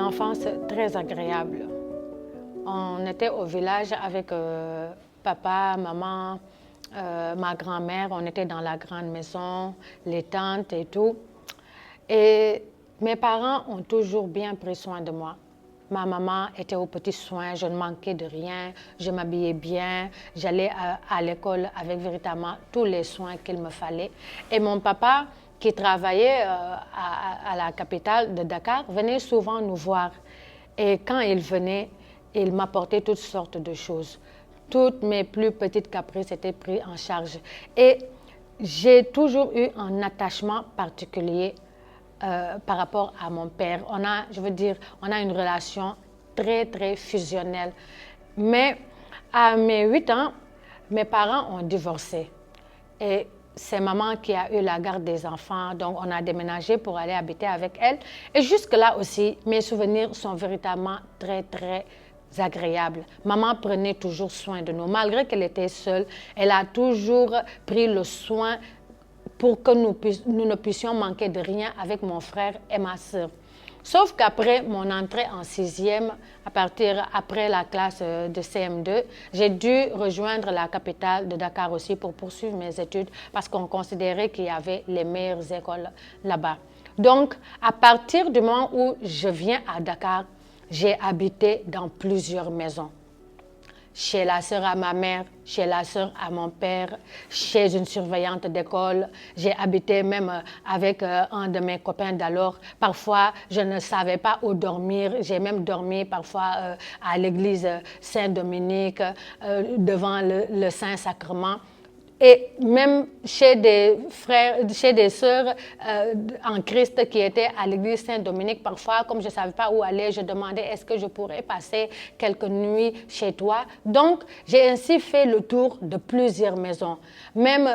enfance très agréable. On était au village avec papa, maman, ma grand-mère. On était dans la grande maison, les tantes et tout. Et mes parents ont toujours bien pris soin de moi. Ma maman était aux petits soins, je ne manquais de rien, je m'habillais bien, j'allais à l'école avec véritablement tous les soins qu'il me fallait. Et mon papa, qui travaillait à la capitale de Dakar, venait souvent nous voir. Et quand il venait, il m'apportait toutes sortes de choses. Toutes mes plus petites caprices étaient prises en charge. Et j'ai toujours eu un attachement particulier par rapport à mon père. On a une relation très, très fusionnelle. Mais à mes 8 ans, mes parents ont divorcé. Et c'est maman qui a eu la garde des enfants, donc on a déménagé pour aller habiter avec elle. Et jusque-là aussi, mes souvenirs sont véritablement très, très agréables. Maman prenait toujours soin de nous. Malgré qu'elle était seule, elle a toujours pris le soin pour que nous ne puissions manquer de rien avec mon frère et ma sœur. Sauf qu'après mon entrée en 6e, après la classe de CM2, j'ai dû rejoindre la capitale de Dakar aussi pour poursuivre mes études parce qu'on considérait qu'il y avait les meilleures écoles là-bas. Donc, à partir du moment où je viens à Dakar, j'ai habité dans plusieurs maisons. Chez la sœur à ma mère, chez la sœur à mon père, chez une surveillante d'école. J'ai habité même avec un de mes copains d'alors. Parfois, je ne savais pas où dormir. J'ai même dormi parfois à l'église Saint-Dominique, devant le Saint-Sacrement. Et même chez des frères, chez des sœurs en Christ qui étaient à l'église Saint-Dominique, parfois, comme je ne savais pas où aller, je demandais est-ce que je pourrais passer quelques nuits chez toi. Donc, j'ai ainsi fait le tour de plusieurs maisons. Même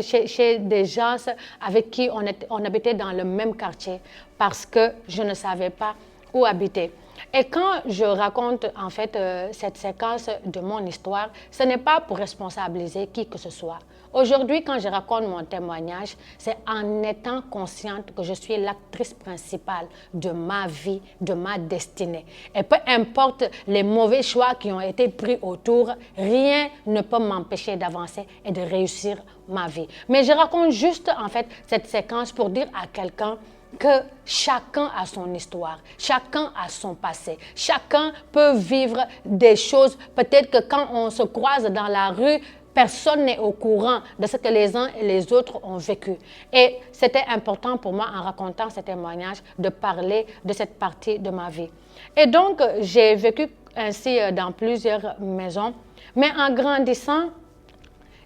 chez des gens avec qui on habitait dans le même quartier parce que je ne savais pas où habiter. Et quand je raconte en fait cette séquence de mon histoire, ce n'est pas pour responsabiliser qui que ce soit. Aujourd'hui, quand je raconte mon témoignage, c'est en étant consciente que je suis l'actrice principale de ma vie, de ma destinée. Et peu importe les mauvais choix qui ont été pris autour, rien ne peut m'empêcher d'avancer et de réussir ma vie. Mais je raconte juste en fait cette séquence pour dire à quelqu'un que chacun a son histoire, chacun a son passé, chacun peut vivre des choses. Peut-être que quand on se croise dans la rue, personne n'est au courant de ce que les uns et les autres ont vécu. Et c'était important pour moi, en racontant ce témoignage, de parler de cette partie de ma vie. Et donc, j'ai vécu ainsi dans plusieurs maisons, mais en grandissant,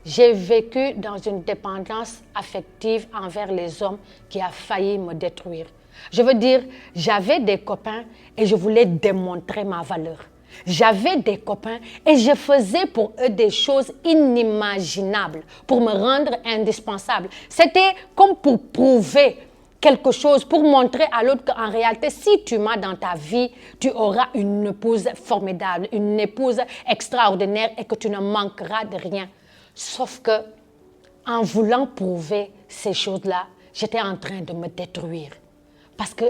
j'ai vécu dans une dépendance affective envers les hommes qui a failli me détruire. Je veux dire, j'avais des copains et je voulais démontrer ma valeur. J'avais des copains et je faisais pour eux des choses inimaginables pour me rendre indispensable. C'était comme pour prouver quelque chose, pour montrer à l'autre qu'en réalité, si tu m'as dans ta vie, tu auras une épouse formidable, une épouse extraordinaire et que tu ne manqueras de rien. Sauf que, en voulant prouver ces choses-là, j'étais en train de me détruire. Parce que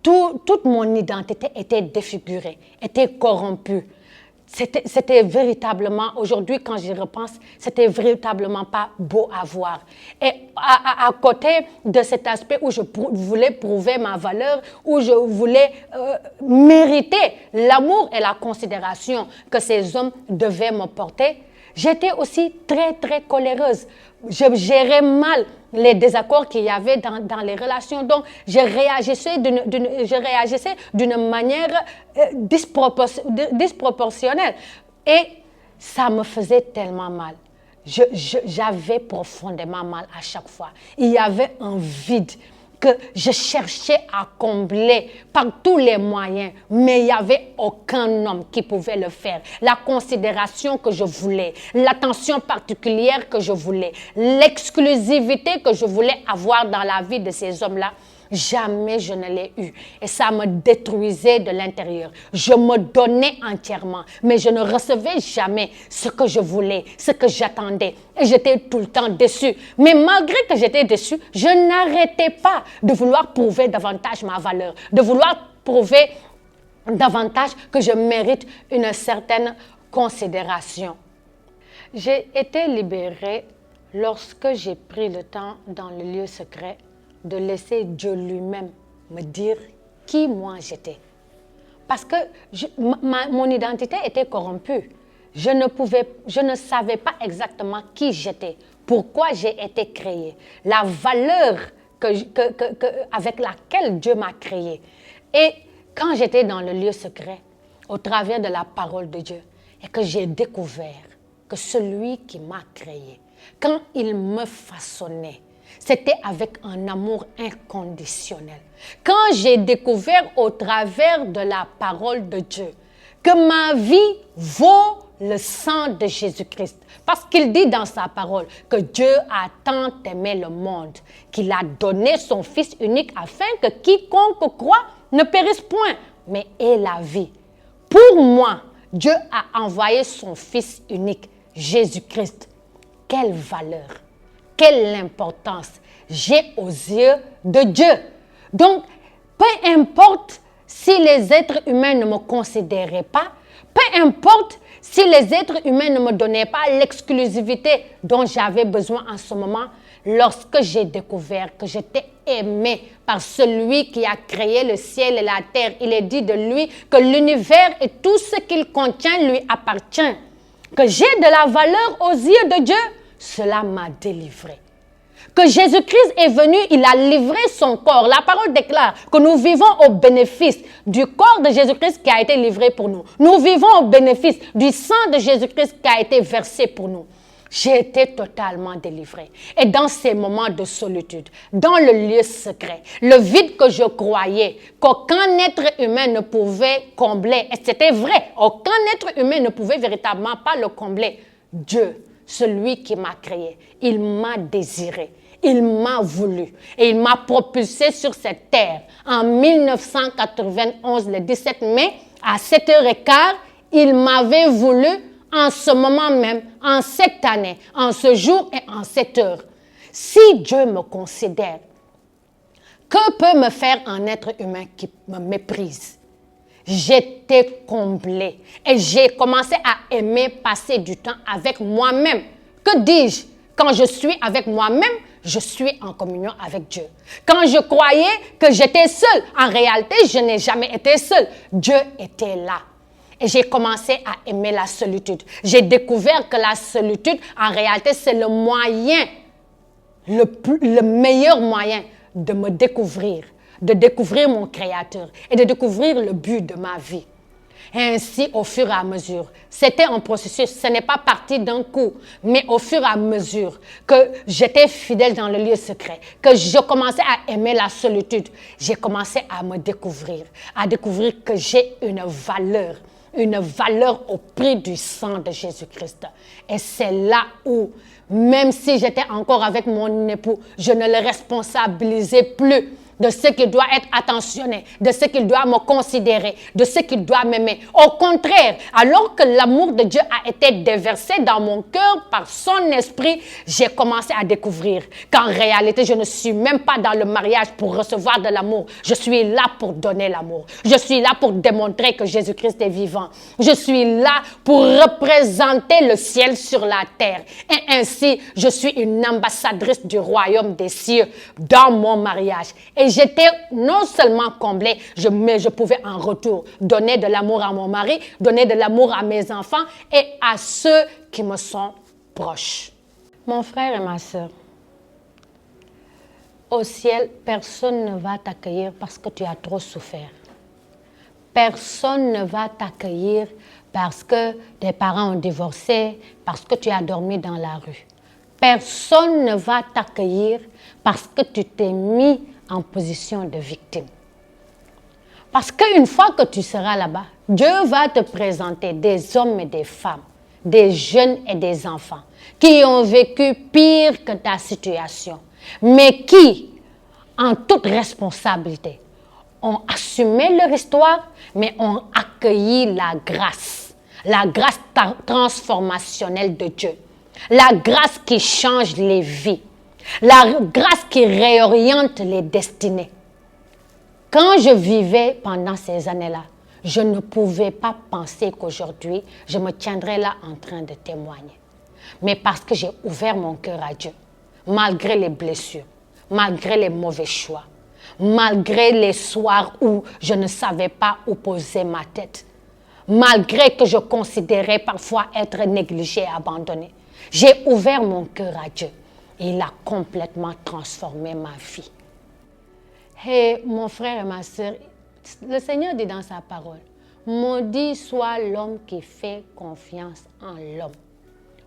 toute mon identité était défigurée, était corrompue. C'était véritablement, aujourd'hui quand j'y repense, c'était véritablement pas beau à voir. Et à côté de cet aspect où je voulais prouver ma valeur, où je voulais mériter l'amour et la considération que ces hommes devaient me porter, j'étais aussi très, très coléreuse. Je gérais mal les désaccords qu'il y avait dans les relations. Donc, je réagissais d'une manière disproportionnelle. Et ça me faisait tellement mal. J'avais profondément mal à chaque fois. Il y avait un vide que je cherchais à combler par tous les moyens, mais il n'y avait aucun homme qui pouvait le faire. La considération que je voulais, l'attention particulière que je voulais, l'exclusivité que je voulais avoir dans la vie de ces hommes-là, jamais je ne l'ai eu. Et ça me détruisait de l'intérieur. Je me donnais entièrement, mais je ne recevais jamais ce que je voulais, ce que j'attendais. Et j'étais tout le temps déçue. Mais malgré que j'étais déçue, je n'arrêtais pas de vouloir prouver davantage ma valeur, de vouloir prouver davantage que je mérite une certaine considération. J'ai été libérée lorsque j'ai pris le temps dans le lieu secret de laisser Dieu lui-même me dire qui moi j'étais. Parce que mon identité était corrompue. Je ne savais pas exactement qui j'étais, pourquoi j'ai été créée, la valeur avec laquelle Dieu m'a créée. Et quand j'étais dans le lieu secret, au travers de la parole de Dieu, et que j'ai découvert que celui qui m'a créé, quand il me façonnait, c'était avec un amour inconditionnel. Quand j'ai découvert au travers de la parole de Dieu que ma vie vaut le sang de Jésus-Christ, parce qu'il dit dans sa parole que Dieu a tant aimé le monde qu'il a donné son Fils unique afin que quiconque croit ne périsse point, mais ait la vie. Pour moi, Dieu a envoyé son Fils unique, Jésus-Christ. Quelle valeur, quelle importance j'ai aux yeux de Dieu. Donc, peu importe si les êtres humains ne me considéraient pas, peu importe si les êtres humains ne me donnaient pas l'exclusivité dont j'avais besoin en ce moment, lorsque j'ai découvert que j'étais aimé par celui qui a créé le ciel et la terre, il est dit de lui que l'univers et tout ce qu'il contient lui appartient, que j'ai de la valeur aux yeux de Dieu, cela m'a délivré. Que Jésus-Christ est venu, il a livré son corps. La parole déclare que nous vivons au bénéfice du corps de Jésus-Christ qui a été livré pour nous. Nous vivons au bénéfice du sang de Jésus-Christ qui a été versé pour nous. J'ai été totalement délivrée. Et dans ces moments de solitude, dans le lieu secret, le vide que je croyais qu'aucun être humain ne pouvait combler, et c'était vrai, aucun être humain ne pouvait véritablement pas le combler, Dieu, celui qui m'a créé, il m'a désiré, il m'a voulu et il m'a propulsé sur cette terre. En 1991, le 17 mai, à 7h15, il m'avait voulu en ce moment même, en cette année, en ce jour et en cette heure. Si Dieu me considère, que peut me faire un être humain qui me méprise? J'étais comblée et j'ai commencé à aimer passer du temps avec moi-même. Que dis-je? Quand je suis avec moi-même, je suis en communion avec Dieu. Quand je croyais que j'étais seule, en réalité, je n'ai jamais été seule. Dieu était là. Et j'ai commencé à aimer la solitude. J'ai découvert que la solitude, en réalité, c'est le moyen, le meilleur moyen de me découvrir, de découvrir mon Créateur et de découvrir le but de ma vie. Et ainsi, au fur et à mesure, c'était un processus, ce n'est pas parti d'un coup, mais au fur et à mesure que j'étais fidèle dans le lieu secret, que je commençais à aimer la solitude, j'ai commencé à me découvrir, que j'ai une valeur au prix du sang de Jésus-Christ. Et c'est là où, même si j'étais encore avec mon époux, je ne le responsabilisais plus de ce qu'il doit être attentionné, de ce qu'il doit me considérer, de ce qu'il doit m'aimer. Au contraire, alors que l'amour de Dieu a été déversé dans mon cœur par son esprit, j'ai commencé à découvrir qu'en réalité, je ne suis même pas dans le mariage pour recevoir de l'amour. Je suis là pour donner l'amour. Je suis là pour démontrer que Jésus-Christ est vivant. Je suis là pour représenter le ciel sur la terre. Et ainsi, je suis une ambassadrice du royaume des cieux dans mon mariage. Et j'étais non seulement comblée, mais je pouvais en retour donner de l'amour à mon mari, donner de l'amour à mes enfants et à ceux qui me sont proches. Mon frère et ma sœur, au ciel, personne ne va t'accueillir parce que tu as trop souffert. Personne ne va t'accueillir parce que tes parents ont divorcé, parce que tu as dormi dans la rue. Personne ne va t'accueillir parce que tu t'es mis en position de victime. Parce qu'une fois que tu seras là-bas, Dieu va te présenter des hommes et des femmes, des jeunes et des enfants qui ont vécu pire que ta situation, mais qui, en toute responsabilité, ont assumé leur histoire, mais ont accueilli la grâce transformationnelle de Dieu, la grâce qui change les vies, la grâce qui réoriente les destinées. Quand je vivais pendant ces années-là, je ne pouvais pas penser qu'aujourd'hui, je me tiendrais là en train de témoigner. Mais parce que j'ai ouvert mon cœur à Dieu, malgré les blessures, malgré les mauvais choix, malgré les soirs où je ne savais pas où poser ma tête, malgré que je considérais parfois être négligée et abandonnée, j'ai ouvert mon cœur à Dieu et il a complètement transformé ma vie. Et mon frère et ma soeur, le Seigneur dit dans sa parole, maudit soit l'homme qui fait confiance en l'homme.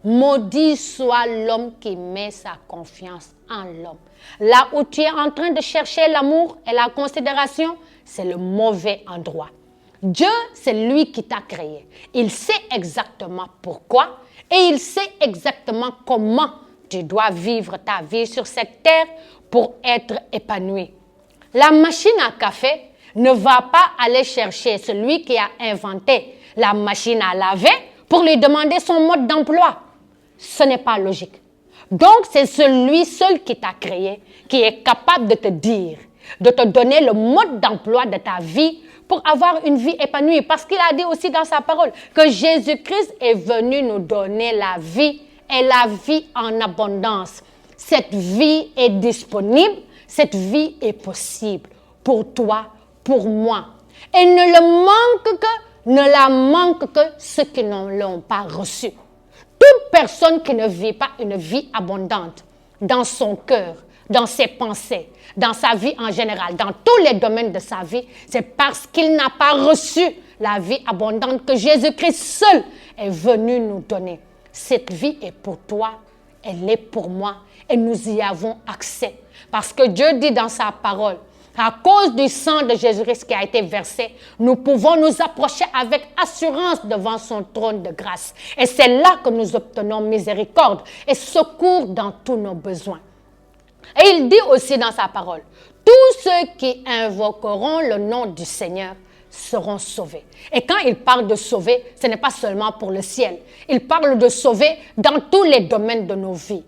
Maudit soit l'homme qui met sa confiance en l'homme. Là où tu es en train de chercher l'amour et la considération, c'est le mauvais endroit. Dieu, c'est lui qui t'a créé. Il sait exactement pourquoi et il sait exactement comment tu dois vivre ta vie sur cette terre pour être épanoui. La machine à café ne va pas aller chercher celui qui a inventé la machine à laver pour lui demander son mode d'emploi. Ce n'est pas logique. Donc, c'est celui seul qui t'a créé, qui est capable de te dire, de te donner le mode d'emploi de ta vie pour avoir une vie épanouie. Parce qu'il a dit aussi dans sa parole que Jésus-Christ est venu nous donner la vie et la vie en abondance. Cette vie est disponible, cette vie est possible pour toi, pour moi. Et ne la manque que ceux qui ne l'ont pas reçu. Toute personne qui ne vit pas une vie abondante dans son cœur, dans ses pensées, dans sa vie en général, dans tous les domaines de sa vie, c'est parce qu'il n'a pas reçu la vie abondante que Jésus-Christ seul est venu nous donner. Cette vie est pour toi, elle est pour moi et nous y avons accès. Parce que Dieu dit dans sa parole, à cause du sang de Jésus-Christ qui a été versé, nous pouvons nous approcher avec assurance devant son trône de grâce. Et c'est là que nous obtenons miséricorde et secours dans tous nos besoins. Et il dit aussi dans sa parole, tous ceux qui invoqueront le nom du Seigneur seront sauvés. Et quand il parle de sauver, ce n'est pas seulement pour le ciel. Il parle de sauver dans tous les domaines de nos vies.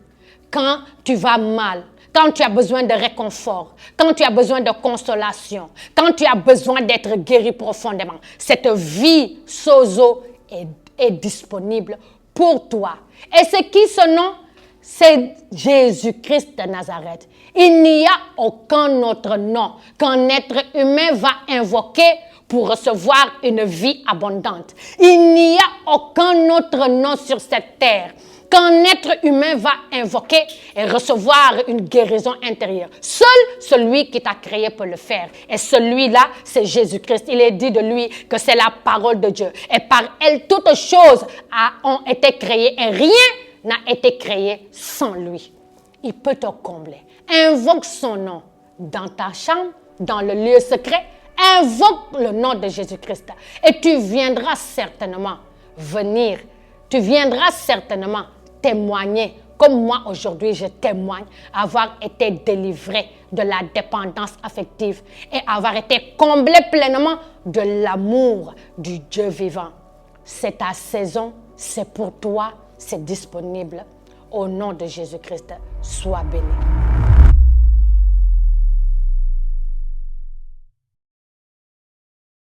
Quand tu vas mal, quand tu as besoin de réconfort, quand tu as besoin de consolation, quand tu as besoin d'être guéri profondément, cette vie sozo est disponible pour toi. Et c'est qui ce nom? C'est Jésus-Christ de Nazareth. Il n'y a aucun autre nom qu'un être humain va invoquer pour recevoir une vie abondante. Il n'y a aucun autre nom sur cette terre qu'un être humain va invoquer et recevoir une guérison intérieure. Seul celui qui t'a créé peut le faire. Et celui-là, c'est Jésus-Christ. Il est dit de lui que c'est la parole de Dieu. Et par elle, toutes choses ont été créées et rien n'a été créé sans lui. Il peut te combler. Invoque son nom dans ta chambre, dans le lieu secret. Invoque le nom de Jésus-Christ. Et tu viendras certainement venir. Tu viendras certainement témoigner, comme moi aujourd'hui je témoigne, avoir été délivré de la dépendance affective et avoir été comblé pleinement de l'amour du Dieu vivant. C'est ta saison, c'est pour toi, c'est disponible. Au nom de Jésus-Christ, sois béni.